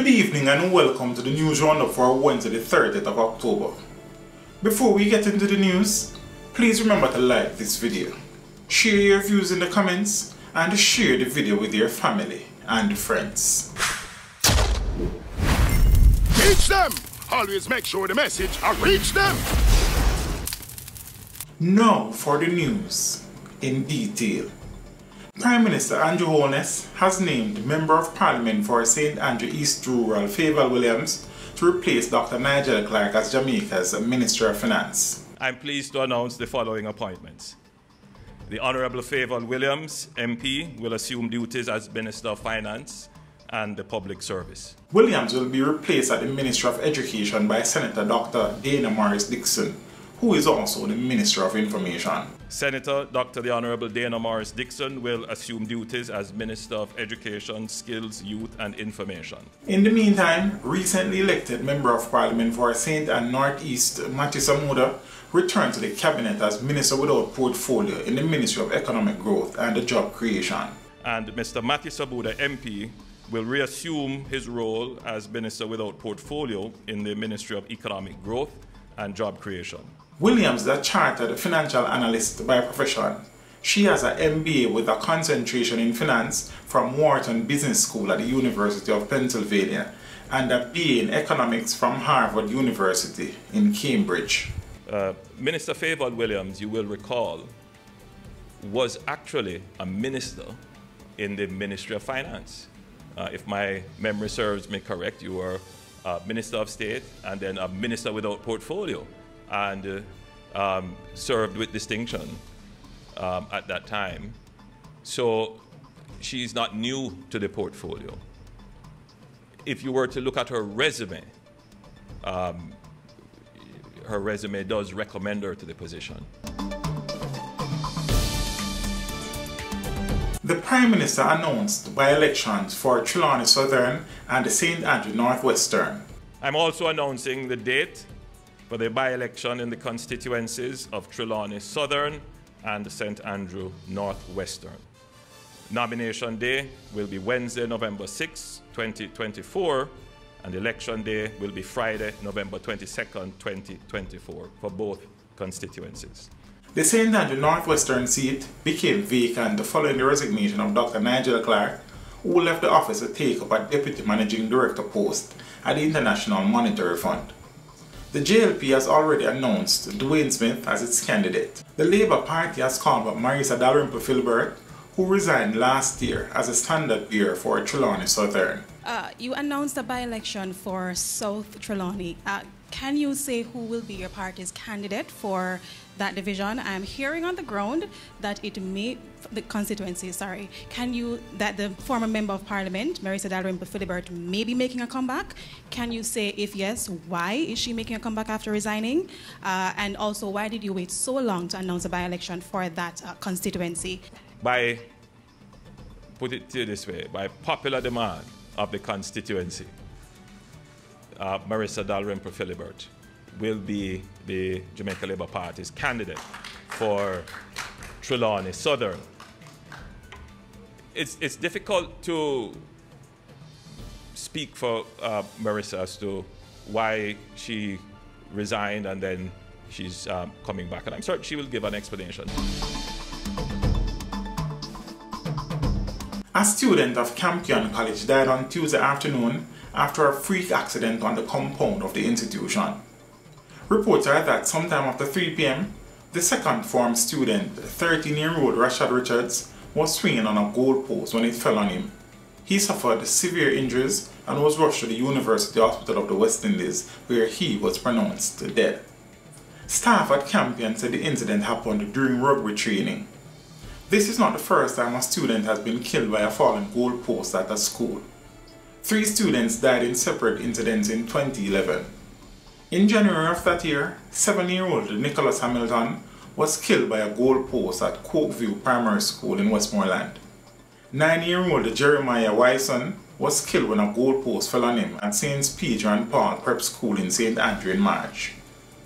Good evening and welcome to the news roundup for Wednesday the 30th of October. Before we get into the news, please remember to like this video, share your views in the comments, and share the video with your family and friends. Reach them! Always make sure the message reach them! Now for the news in detail. Prime Minister Andrew Holness has named Member of Parliament for St. Andrew East Rural Favour Williams to replace Dr. Nigel Clark as Jamaica's Minister of Finance. I'm pleased to announce the following appointments. The Honourable Favour Williams, MP, will assume duties as Minister of Finance and the Public Service. Williams will be replaced at the Ministry of Education by Senator Dr. Dana Morris Dixon, who is also the Minister of Information. Senator Dr. the Honourable Dana Morris Dixon will assume duties as Minister of Education, Skills, Youth and Information. In the meantime, recently elected Member of Parliament for St. and North East Matthew Samuda returned to the Cabinet as Minister without portfolio in the Ministry of Economic Growth and Job Creation. And Mr. Matthew Sabuda, MP, will reassume his role as Minister without portfolio in the Ministry of Economic Growth and Job Creation. Williams is a chartered financial analyst by profession. She has an MBA with a concentration in finance from Wharton Business School at the University of Pennsylvania and a BA in economics from Harvard University in Cambridge. Minister Favour Williams, you will recall, was actually a minister in the Ministry of Finance. If my memory serves me correct, you were Minister of State and then a Minister without portfolio, and served with distinction at that time. So she's not new to the portfolio. If you were to look at her resume does recommend her to the position. The Prime Minister announced by-elections for Trelawney Southern and the St. Andrew Northwestern. I'm also announcing the date for the by-election in the constituencies of Trelawney Southern and St. Andrew Northwestern. Nomination day will be Wednesday, November 6, 2024, and election day will be Friday, November 22nd, 2024 for both constituencies. The St. Andrew Northwestern seat became vacant following the resignation of Dr. Nigel Clark, who left the office to take up a Deputy Managing Director post at the International Monetary Fund. The JLP has already announced Dwayne Smith as its candidate. The Labour Party has called up Marisa Dalrymple-Philibert, who resigned last year as a standard bearer for Trelawney Southern. You announced a by-election for South Trelawney. Can you say who will be your party's candidate for that division? I'm hearing on the ground that it may, the constituency, sorry, that the former Member of Parliament, Marisa Dalrymple-Philibert, may be making a comeback. Can you say, if yes, why is she making a comeback after resigning? And also, why did you wait so long to announce a by-election for that constituency? Put it this way, by popular demand of the constituency, Marisa Dalrymple-Philibert will be the Jamaica Labour Party's candidate for Trelawney Southern. It's difficult to speak for Marisa as to why she resigned and then she's coming back, and I'm certain she will give an explanation. A student of Campion College died on Tuesday afternoon after a freak accident on the compound of the institution. Reports are that sometime after 3 p.m., the second form student, 13-year-old Rashad Richards, was swinging on a goalpost when it fell on him. He suffered severe injuries and was rushed to the University Hospital of the West Indies, where he was pronounced dead. Staff at Campion said the incident happened during rugby training. This is not the first time a student has been killed by a fallen goalpost at a school. 3 students died in separate incidents in 2011. In January of that year, 7-year-old Nicholas Hamilton was killed by a goalpost at Cokeview Primary School in Westmoreland. 9-year-old Jeremiah Wyson was killed when a goalpost fell on him at St. Peter and Paul Prep School in St. Andrew in March.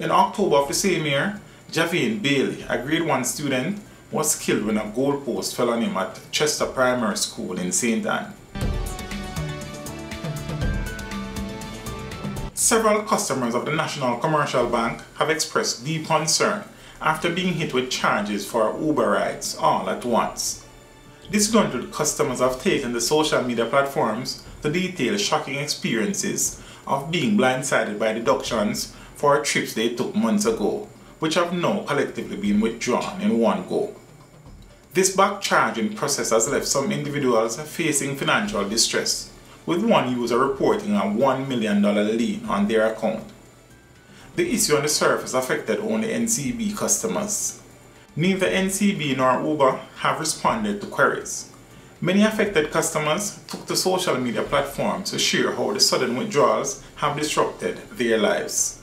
In October of the same year, Javane Bailey, a grade 1 student, was killed when a goalpost fell on him at Chester Primary School in St. Anne. Several customers of the National Commercial Bank have expressed deep concern after being hit with charges for Uber rides all at once. Disgruntled customers have taken to social media platforms to detail shocking experiences of being blindsided by deductions for trips they took months ago, which have now collectively been withdrawn in one go. This back-charging process has left some individuals facing financial distress, with one user reporting a $1 million lien on their account. The issue on the surface affected only NCB customers. Neither NCB nor Uber have responded to queries. Many affected customers took to social media platforms to share how the sudden withdrawals have disrupted their lives.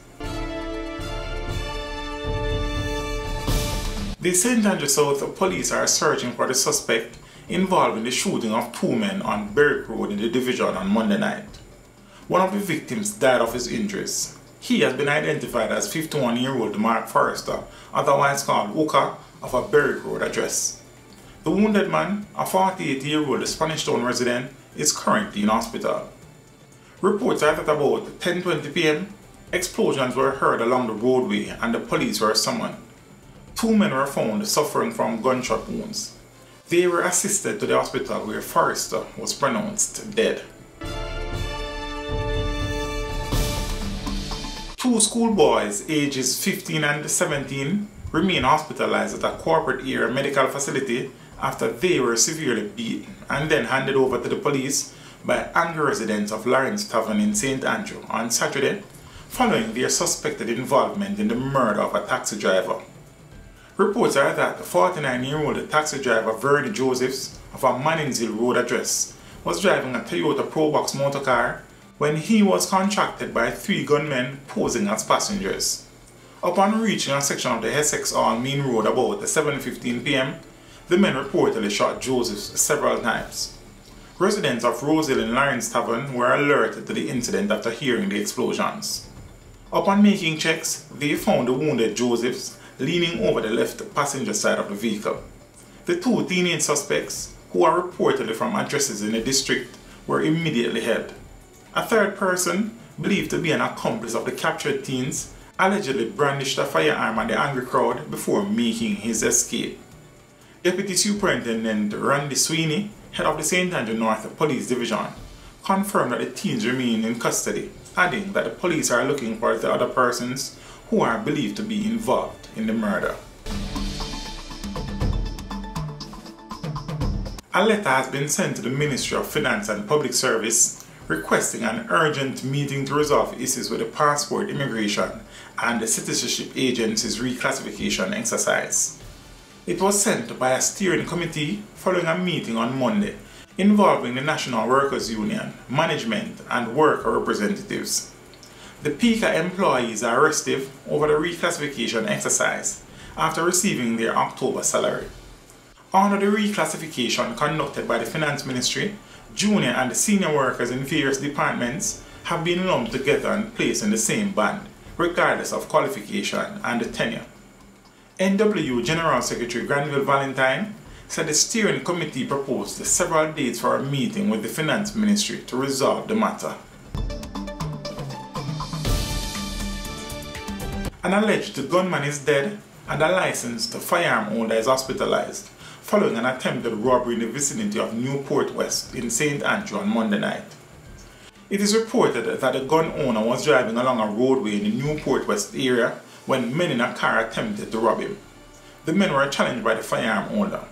The St. Andrew South police are searching for the suspect involved in the shooting of two men on Berwick Road in the division on Monday night. One of the victims died of his injuries. He has been identified as 51-year-old Mark Forrester, otherwise called Uka, of a Berwick Road address. The wounded man, a 48-year-old Spanish Town resident, is currently in hospital. Reports are that about 10:20 p.m., explosions were heard along the roadway and the police were summoned. Two men were found suffering from gunshot wounds. They were assisted to the hospital where Forrester was pronounced dead. Two schoolboys ages 15 and 17 remain hospitalized at a corporate area medical facility after they were severely beaten and then handed over to the police by angry residents of Lawrence Tavern in St. Andrew on Saturday, following their suspected involvement in the murder of a taxi driver. Reports are that the 49-year-old taxi driver Verdi Josephs of a Manningsville Road address was driving a Toyota Probox motorcar when he was contracted by three gunmen posing as passengers. Upon reaching a section of the Essex Hall Main Road about 7:15 p.m., the men reportedly shot Josephs several times. Residents of Rose Hill in Lawrence Tavern were alerted to the incident after hearing the explosions. Upon making checks, they found the wounded Josephs leaning over the left passenger side of the vehicle. The two teenage suspects, who are reportedly from addresses in the district, were immediately held. A third person, believed to be an accomplice of the captured teens, allegedly brandished a firearm at the angry crowd before making his escape. Deputy Superintendent Randy Sweeney, head of the St. Andrew North Police Division, confirmed that the teens remain in custody, adding that the police are looking for the other persons who are believed to be involved in the murder. A letter has been sent to the Ministry of Finance and Public Service requesting an urgent meeting to resolve issues with the Passport Immigration and the Citizenship Agency's reclassification exercise. It was sent by a steering committee following a meeting on Monday involving the National Workers Union, management and worker representatives. The PICA employees are restive over the reclassification exercise after receiving their October salary. Under the reclassification conducted by the Finance Ministry, junior and senior workers in various departments have been lumped together and placed in the same band, regardless of qualification and tenure. NW General Secretary Granville Valentine said the steering committee proposed several dates for a meeting with the Finance Ministry to resolve the matter. An alleged gunman is dead and a licensed firearm owner is hospitalized following an attempted robbery in the vicinity of Newport West in St. Andrew on Monday night. It is reported that the gun owner was driving along a roadway in the Newport West area when men in a car attempted to rob him. The men were challenged by the firearm owner.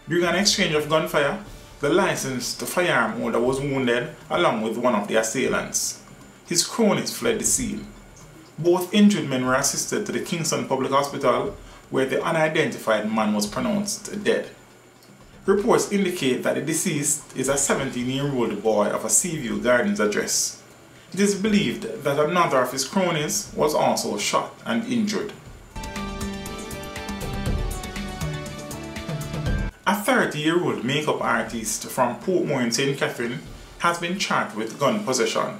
During an exchange of gunfire, the licensed firearm owner was wounded along with one of the assailants. His cronies fled the scene. Both injured men were assisted to the Kingston Public Hospital, where the unidentified man was pronounced dead. Reports indicate that the deceased is a 17-year-old boy of a Seaview Gardens address. It is believed that another of his cronies was also shot and injured. A 30-year-old makeup artist from Portmore in St. Catherine has been charged with gun possession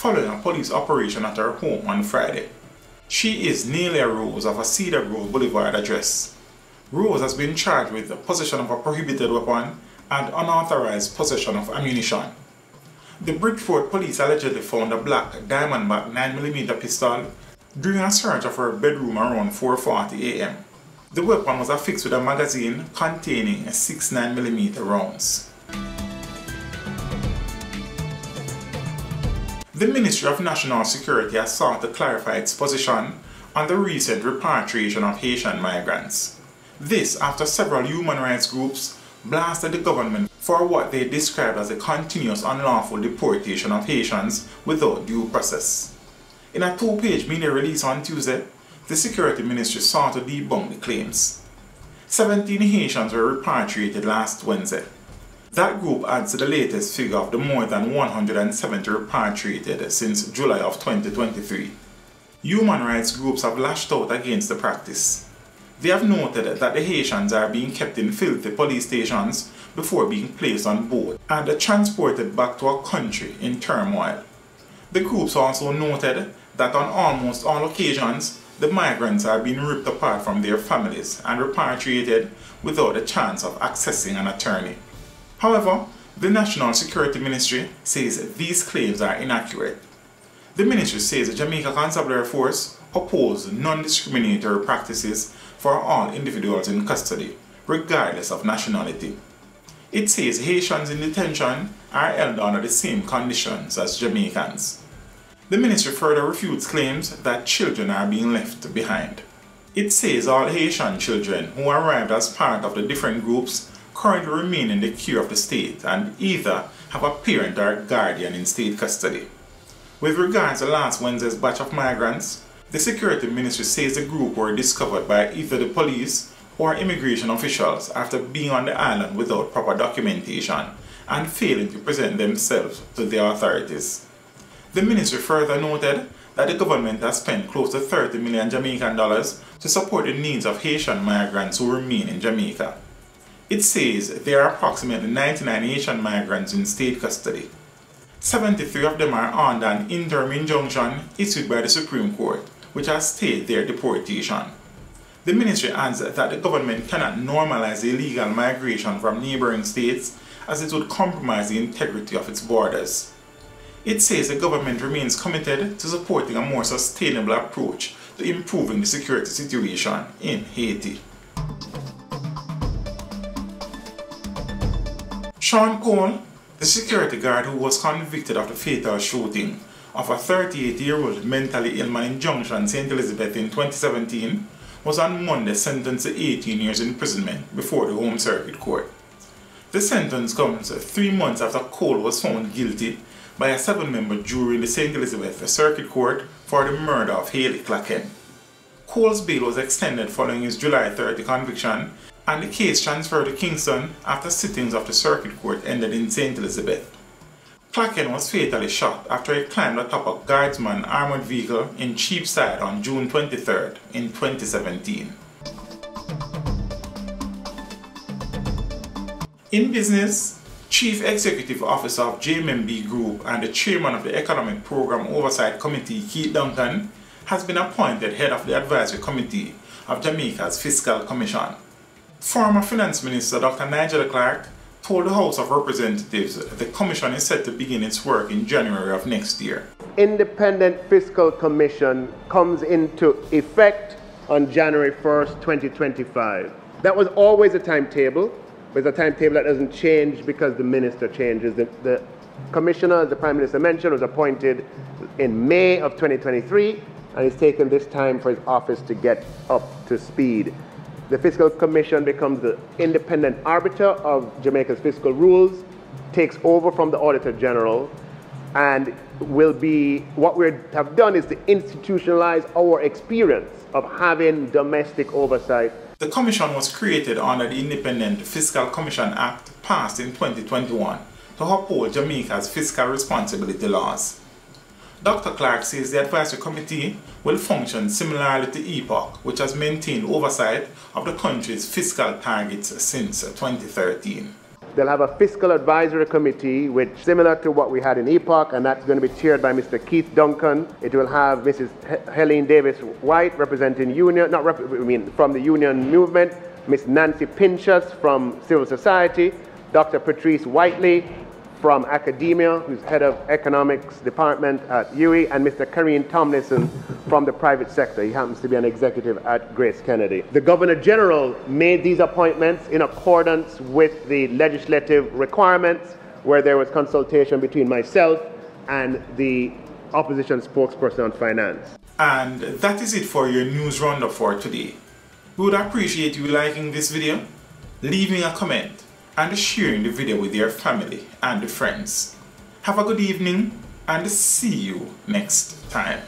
following a police operation at her home on Friday. She is Nelia Rose of a Cedar Grove Boulevard address. Rose has been charged with possession of a prohibited weapon and unauthorized possession of ammunition. The Bridgeport police allegedly found a black diamondback 9mm pistol during a search of her bedroom around 4:40 a.m. The weapon was affixed with a magazine containing 6 9mm rounds. The Ministry of National Security has sought to clarify its position on the recent repatriation of Haitian migrants. This after several human rights groups blasted the government for what they described as a continuous unlawful deportation of Haitians without due process. In a 2-page media release on Tuesday, the Security Ministry sought to debunk the claims. 17 Haitians were repatriated last Wednesday. That group adds to the latest figure of the more than 170 repatriated since July of 2023. Human rights groups have lashed out against the practice. They have noted that the Haitians are being kept in filthy police stations before being placed on board and transported back to a country in turmoil. The groups also noted that on almost all occasions, the migrants are being ripped apart from their families and repatriated without a chance of accessing an attorney. However, the National Security Ministry says these claims are inaccurate. The ministry says the Jamaica Constabulary Force opposes non-discriminatory practices for all individuals in custody, regardless of nationality. It says Haitians in detention are held under the same conditions as Jamaicans. The ministry further refutes claims that children are being left behind. It says all Haitian children who arrived as part of the different groups currently remain in the care of the state and either have a parent or a guardian in state custody. With regards to last Wednesday's batch of migrants, the Security Ministry says the group were discovered by either the police or immigration officials after being on the island without proper documentation and failing to present themselves to the authorities. The ministry further noted that the government has spent close to 30 million Jamaican dollars to support the needs of Haitian migrants who remain in Jamaica. It says there are approximately 99 Haitian migrants in state custody. 73 of them are under an interim injunction issued by the Supreme Court, which has stayed their deportation. The ministry adds that the government cannot normalize illegal migration from neighboring states as it would compromise the integrity of its borders. It says the government remains committed to supporting a more sustainable approach to improving the security situation in Haiti. Sean Cole, the security guard who was convicted of the fatal shooting of a 38-year-old mentally ill man in Junction, St. Elizabeth in 2017, was on Monday sentenced to 18 years imprisonment before the Home Circuit Court. The sentence comes 3 months after Cole was found guilty by a 7-member jury in the St. Elizabeth Circuit Court for the murder of Haley Clacken. Cole's bail was extended following his July 30 conviction, and the case transferred to Kingston after sittings of the Circuit Court ended in St. Elizabeth. Clacken was fatally shot after he climbed atop a guardsman armored vehicle in Cheapside on June 23rd in 2017. In business, Chief Executive Officer of JMB Group and the Chairman of the Economic Program Oversight Committee, Keith Duncan, has been appointed head of the Advisory Committee of Jamaica's Fiscal Commission. Former Finance Minister Dr. Nigel Clark told the House of Representatives that the Commission is set to begin its work in January of next year. Independent Fiscal Commission comes into effect on January 1st, 2025. That was always a timetable. It's a timetable that doesn't change because the minister changes. The commissioner, as the Prime Minister mentioned, was appointed in May of 2023, and it's taken this time for his office to get up to speed. The Fiscal Commission becomes the independent arbiter of Jamaica's fiscal rules, takes over from the Auditor General, and will be, what we have done is to institutionalize our experience of having domestic oversight. The Commission was created under the Independent Fiscal Commission Act passed in 2021 to uphold Jamaica's fiscal responsibility laws. Dr. Clark says the Advisory Committee will function similarly to EPOC, which has maintained oversight of the country's fiscal targets since 2013. They'll have a Fiscal Advisory Committee, which similar to what we had in EPOC, and that's going to be chaired by Mr. Keith Duncan. It will have Mrs. Helene Davis-White representing union, from the union movement, Ms. Nancy Pinchas from civil society, Dr. Patrice Whiteley from academia, who's head of economics department at UWI, and Mr. Kareem Tomlinson from the private sector. He happens to be an executive at Grace Kennedy. The Governor General made these appointments in accordance with the legislative requirements, where there was consultation between myself and the opposition spokesperson on finance. And that is it for your news roundup for today. We would appreciate you liking this video, leaving a comment, and sharing the video with your family and friends. Have a good evening and see you next time.